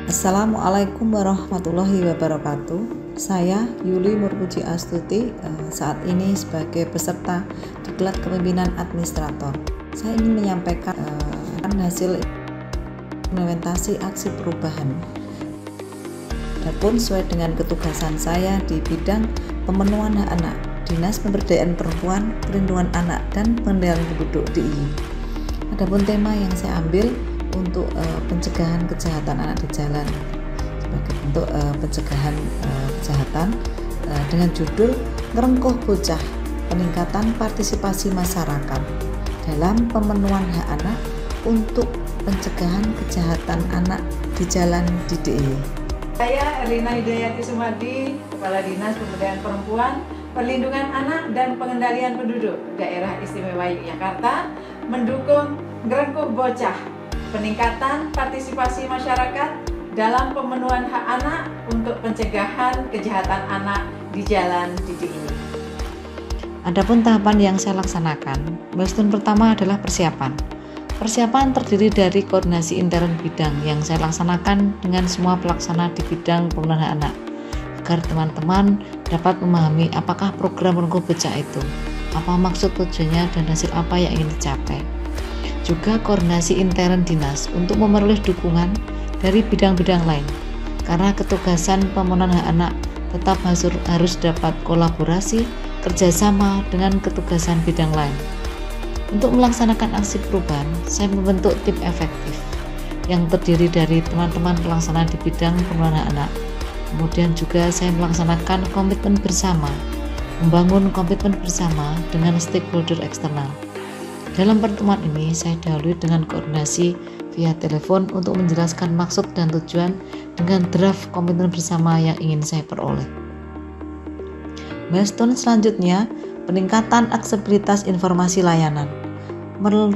Assalamualaikum warahmatullahi wabarakatuh. Saya Yuli Murpuji Astuti, saat ini sebagai peserta Diklat Kepemimpinan Administrator. Saya ingin menyampaikan hasil implementasi aksi perubahan. Adapun sesuai dengan ketugasan saya di bidang pemenuhan hak anak, Dinas Pemberdayaan Perempuan, Perlindungan Anak, dan Pengendalian Penduduk DIY. Adapun tema yang saya ambil untuk pencegahan kejahatan anak di jalan sebagai bentuk pencegahan kejahatan dengan judul Ngerengkuh Bocah, Peningkatan Partisipasi Masyarakat dalam Pemenuhan Hak Anak untuk Pencegahan Kejahatan Anak di Jalan di DIY. Saya Erlina Hidayati Sumadi, Kepala Dinas Pemberdayaan Perempuan, Perlindungan Anak, dan Pengendalian Penduduk Daerah Istimewa Yogyakarta, mendukung Ngerengkuh Bocah, peningkatan partisipasi masyarakat dalam pemenuhan hak anak untuk pencegahan kejahatan anak di jalan di DIY. Adapun tahapan yang saya laksanakan, milestone pertama adalah persiapan. Persiapan terdiri dari koordinasi intern bidang yang saya laksanakan dengan semua pelaksana di bidang pemenuhan hak anak, agar teman-teman dapat memahami apakah program Ngerengkuh Bocah itu, apa maksud tujuannya, dan hasil apa yang ingin dicapai. Juga koordinasi intern dinas untuk memperoleh dukungan dari bidang-bidang lain, karena ketugasan pemenuhan hak anak tetap harus dapat kolaborasi kerjasama dengan ketugasan bidang lain. Untuk melaksanakan aksi perubahan, saya membentuk tim efektif yang terdiri dari teman-teman pelaksana di bidang pemenuhan hak anak. Kemudian juga saya melaksanakan komitmen bersama, membangun komitmen bersama dengan stakeholder eksternal. Dalam pertemuan ini, saya dahului dengan koordinasi via telepon untuk menjelaskan maksud dan tujuan dengan draft komitmen bersama yang ingin saya peroleh. Milestone selanjutnya, peningkatan aksesibilitas informasi layanan.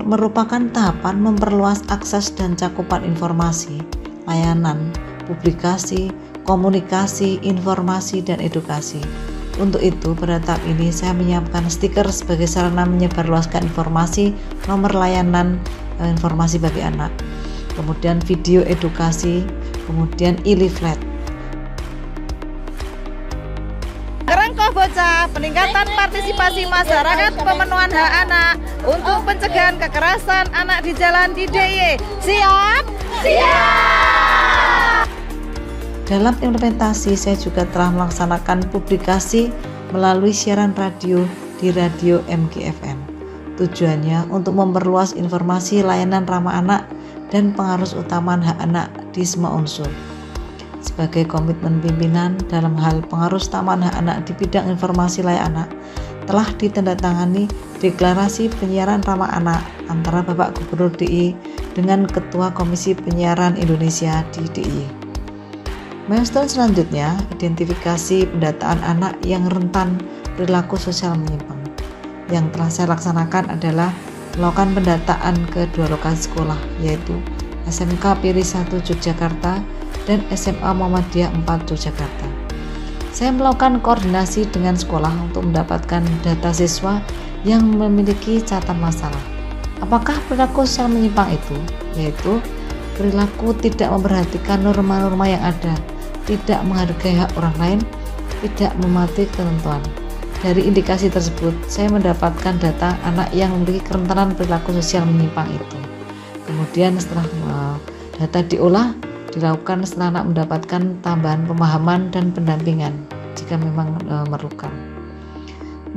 Merupakan tahapan memperluas akses dan cakupan informasi, layanan, publikasi, komunikasi, informasi, dan edukasi. Untuk itu, pada tahap ini saya menyiapkan stiker sebagai sarana menyebarluaskan informasi, nomor layanan informasi bagi anak, kemudian video edukasi, kemudian e-leaflet. Ngerengkuh Bocah, peningkatan partisipasi masyarakat pemenuhan hak anak untuk pencegahan kekerasan anak di jalan di DIY. Siap? Siap! Dalam implementasi, saya juga telah melaksanakan publikasi melalui siaran radio di Radio MGFM. Tujuannya untuk memperluas informasi layanan ramah anak dan pengarus utama hak anak di semua unsur. Sebagai komitmen pimpinan dalam hal pengarus utama hak anak di bidang informasi layak anak, telah ditandatangani deklarasi penyiaran ramah anak antara Bapak Gubernur DIY dengan Ketua Komisi Penyiaran Indonesia di DIY. Milestone selanjutnya, identifikasi pendataan anak yang rentan perilaku sosial menyimpang. Yang telah saya laksanakan adalah melakukan pendataan ke dua lokasi sekolah, yaitu SMK Piri 1 Yogyakarta dan SMA Muhammadiyah 4 Yogyakarta. Saya melakukan koordinasi dengan sekolah untuk mendapatkan data siswa yang memiliki catatan masalah. Apakah perilaku sosial menyimpang itu? Yaitu perilaku tidak memperhatikan norma-norma yang ada, tidak menghargai hak orang lain, tidak mematuhi ketentuan. Dari indikasi tersebut, saya mendapatkan data anak yang memiliki kerentanan perilaku sosial menyimpang itu. Kemudian setelah data diolah, dilakukan setelah anak mendapatkan tambahan pemahaman dan pendampingan jika memang memerlukan.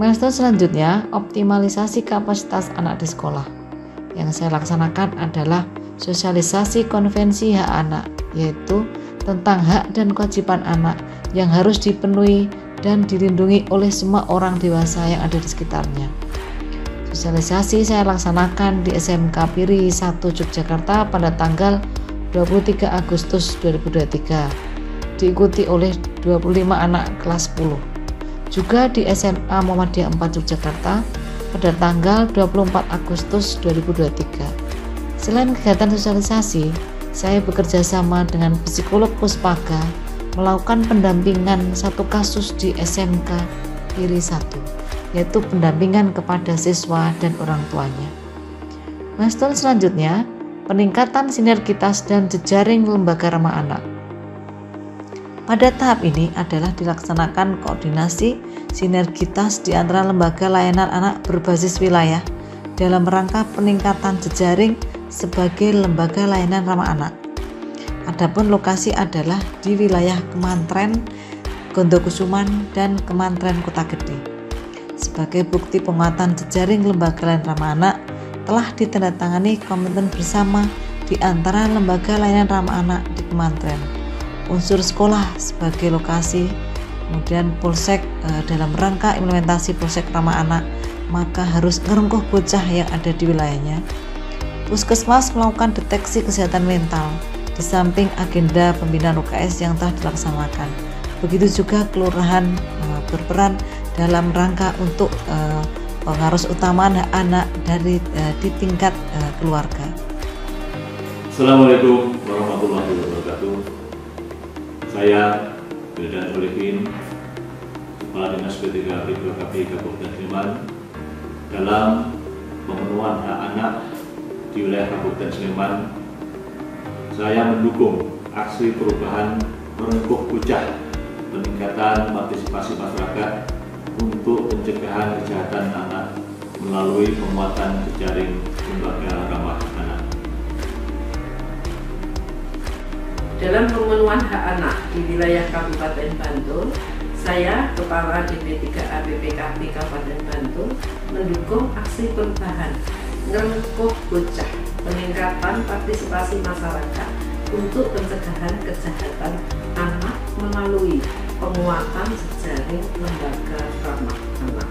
Milestone selanjutnya, optimalisasi kapasitas anak di sekolah. Yang saya laksanakan adalah sosialisasi konvensi hak anak, yaitu tentang hak dan kewajiban anak yang harus dipenuhi dan dilindungi oleh semua orang dewasa yang ada di sekitarnya. Sosialisasi saya laksanakan di SMK Piri 1 Yogyakarta pada tanggal 23 Agustus 2023, diikuti oleh 25 anak kelas 10. Juga di SMA Muhammadiyah 4 Yogyakarta pada tanggal 24 Agustus 2023. Selain kegiatan sosialisasi, saya bekerja sama dengan psikolog Puspaga melakukan pendampingan satu kasus di SMK Piri 1, yaitu pendampingan kepada siswa dan orang tuanya. Milestone selanjutnya, peningkatan sinergitas dan jejaring lembaga ramah anak. Pada tahap ini adalah dilaksanakan koordinasi sinergitas di antara lembaga layanan anak berbasis wilayah dalam rangka peningkatan jejaring sebagai lembaga layanan ramah anak. Adapun lokasi adalah di wilayah Kemantren Gondokusuman dan Kemantren Kota Gede. Sebagai bukti penguatan jejaring lembaga layanan ramah anak, telah ditandatangani komitmen bersama di antara lembaga layanan ramah anak di Kemantren, unsur sekolah sebagai lokasi, kemudian polsek dalam rangka implementasi polsek ramah anak, maka harus ngerengkuh bocah yang ada di wilayahnya. Puskesmas melakukan deteksi kesehatan mental di samping agenda pembinaan UKS yang telah dilaksanakan. Begitu juga kelurahan berperan dalam rangka untuk pengarus utamaan hak anak dari di tingkat keluarga. Assalamualaikum warahmatullahi wabarakatuh. Saya Wildan Solihin, Kepala Dinas P3 P2KB Kabupaten Sleman. Dalam pemenuhan hak anak di wilayah Kabupaten Sleman, saya mendukung aksi perubahan merengkuh bocah, peningkatan partisipasi masyarakat untuk pencegahan kejahatan anak melalui penguatan jejaring lembaga ramah anak. Dalam pemenuhan hak anak di wilayah Kabupaten Bantul, saya, Kepala DP3A BPKB Kabupaten Bantul, mendukung aksi perubahan ngerengkuh bocah, peningkatan partisipasi masyarakat untuk pencegahan kejahatan anak melalui penguatan jejaring lembaga ramah anak.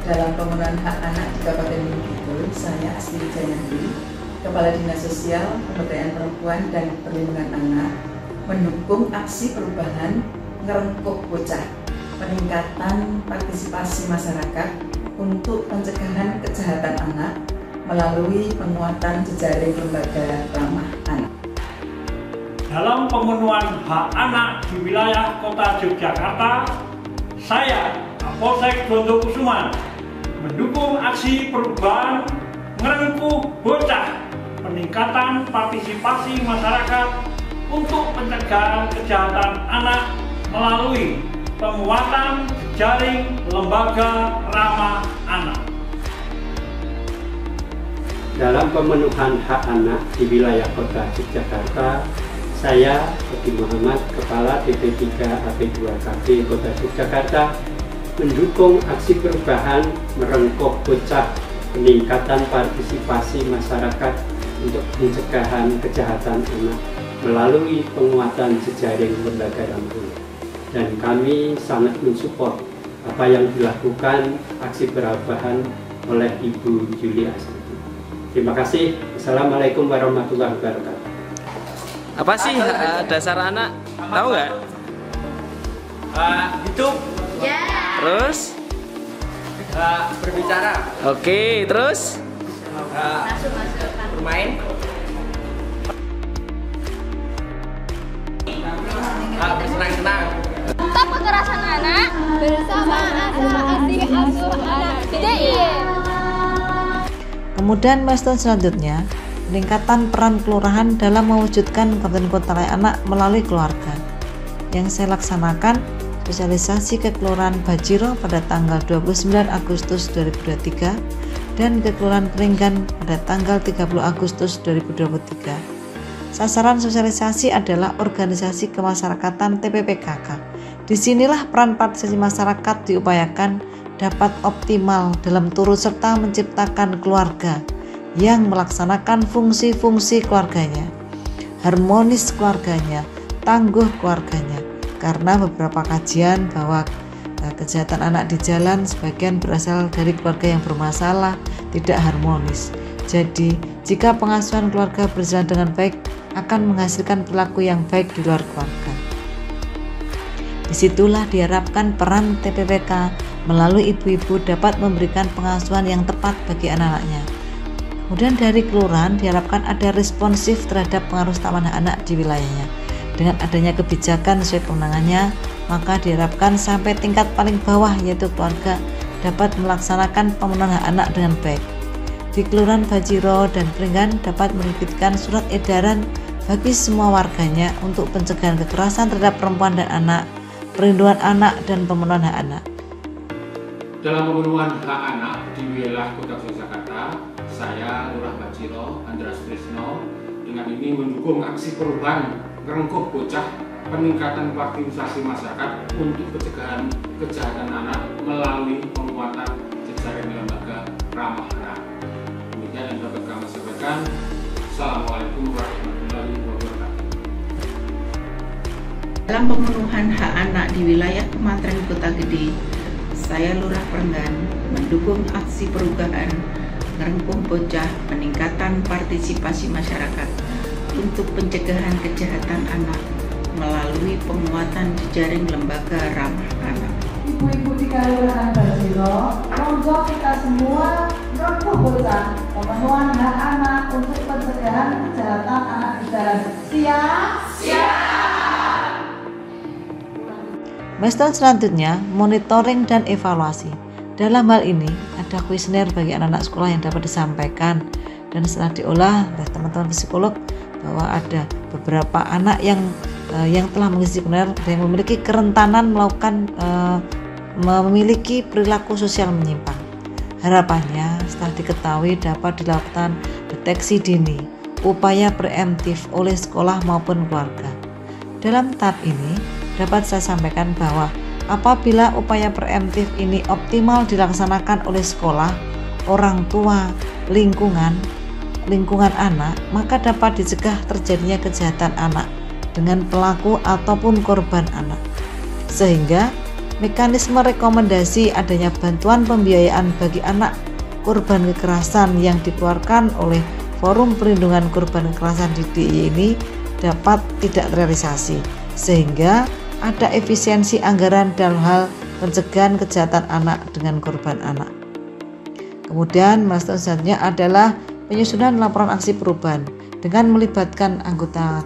Dalam pemenuhan hak anak di Kabupaten Gunung Kidul, saya Asli Wijayandi, Kepala Dinas Sosial, Pemberdayaan Perempuan dan Perlindungan Anak, mendukung aksi perubahan ngerengkuh bocah, peningkatan partisipasi masyarakat untuk pencegahan kejahatan anak melalui penguatan jejaring lembaga ramah anak. Dalam pemenuhan hak anak di wilayah Kota Yogyakarta, saya, Kapolsek Gondokusuman, mendukung aksi perubahan ngerengkuh bocah, peningkatan partisipasi masyarakat untuk pencegahan kejahatan anak melalui penguatan jejaring lembaga ramah anak. Dalam pemenuhan hak anak di wilayah Kota Yogyakarta, saya, Edi Muhammad, Kepala DP3AP2KB Kota Yogyakarta, mendukung aksi perubahan merengkuh bocah, peningkatan partisipasi masyarakat untuk pencegahan kejahatan anak melalui penguatan jejaring lembaga ramah anak. Dan kami sangat mensupport apa yang dilakukan aksi perubahan oleh Ibu Julia. Terima kasih. Assalamualaikum warahmatullahi wabarakatuh. Apa sih dasar anak? Tahu nggak? Hidup. Ya. Terus? Berbicara. Oke, terus? Bermain. Bersenang-senang. Tentang kekerasan anak bersama Asih Asuh Anak DIY. Kemudian milestone selanjutnya, peningkatan peran kelurahan dalam mewujudkan kabupaten kota layak anak melalui keluarga. Yang saya laksanakan sosialisasi ke Kelurahan Bajiro pada tanggal 29 Agustus 2023 dan ke Kelurahan Peringgan pada tanggal 30 Agustus 2023. Sasaran sosialisasi adalah organisasi kemasyarakatan TPPKK. Disinilah peran partisipasi masyarakat diupayakan dapat optimal dalam turut serta menciptakan keluarga yang melaksanakan fungsi-fungsi keluarganya, harmonis keluarganya, tangguh keluarganya. Karena beberapa kajian bahwa kejahatan anak di jalan sebagian berasal dari keluarga yang bermasalah, tidak harmonis. Jadi, jika pengasuhan keluarga berjalan dengan baik, akan menghasilkan perilaku yang baik di luar keluarga. Disitulah diharapkan peran TPPK melalui ibu-ibu dapat memberikan pengasuhan yang tepat bagi anak-anaknya. Kemudian dari kelurahan diharapkan ada responsif terhadap pengaruh utamaan anak di wilayahnya. Dengan adanya kebijakan sesuai kewenangannya, maka diharapkan sampai tingkat paling bawah yaitu keluarga dapat melaksanakan pemenuhan hak anak dengan baik. Di Kelurahan Bajiro dan Peringgan dapat menerbitkan surat edaran bagi semua warganya untuk pencegahan kekerasan terhadap perempuan dan anak, perlindungan anak dan pemenuhan hak anak. Dalam pemenuhan hak anak di wilayah Kota Yogyakarta, saya Lurah Baciro Andras Trisno dengan ini mendukung aksi perubahan ngerengkuh bocah, peningkatan partisipasi masyarakat untuk pencegahan kejahatan anak melalui penguatan jejaring lembaga ramah anak. Demikian yang dapat kami sampaikan. Assalamualaikum warahmatullahi wabarakatuh. Dalam pemenuhan hak anak di wilayah Kementerian Kota Gede, saya Lurah Perenggan mendukung aksi perubahan ngerengkuh bocah, peningkatan partisipasi masyarakat untuk pencegahan kejahatan anak melalui penguatan jejaring lembaga ramah anak. Ibu-ibu di Kelurahan Baciro, monggo kita semua ngerengkuh bocah, pemenuhan hak anak untuk pencegahan kejahatan anak di jalan. Siap? Siap! Milestone selanjutnya, monitoring dan evaluasi. Dalam hal ini, ada kuesioner bagi anak-anak sekolah yang dapat disampaikan, dan setelah diolah oleh teman-teman psikolog bahwa ada beberapa anak yang telah mengisi kuesioner yang memiliki kerentanan melakukan memiliki perilaku sosial menyimpang. Harapannya setelah diketahui dapat dilakukan deteksi dini, upaya preemptif oleh sekolah maupun keluarga. Dalam tahap ini dapat saya sampaikan bahwa apabila upaya preemptif ini optimal dilaksanakan oleh sekolah, orang tua, lingkungan anak, maka dapat dicegah terjadinya kejahatan anak dengan pelaku ataupun korban anak. Sehingga mekanisme rekomendasi adanya bantuan pembiayaan bagi anak korban kekerasan yang dikeluarkan oleh Forum Perlindungan Korban Kekerasan di DIY ini dapat tidak terrealisasi, sehingga ada efisiensi anggaran dalam hal pencegahan kejahatan anak dengan korban anak. Kemudian milestone selanjutnya adalah penyusunan laporan aksi perubahan dengan melibatkan anggota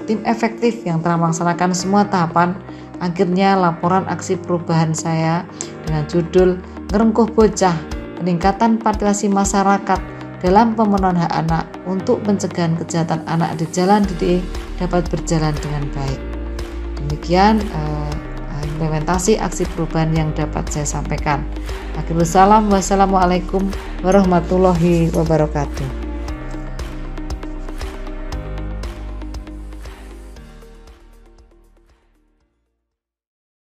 tim efektif yang telah melaksanakan semua tahapan. Akhirnya laporan aksi perubahan saya dengan judul ngerengkuh bocah, peningkatan partisipasi masyarakat dalam pemenuhan hak anak untuk pencegahan kejahatan anak di jalan DIY dapat berjalan dengan baik. Demikian implementasi aksi perubahan yang dapat saya sampaikan. Akhirul salam, wassalamualaikum warahmatullahi wabarakatuh.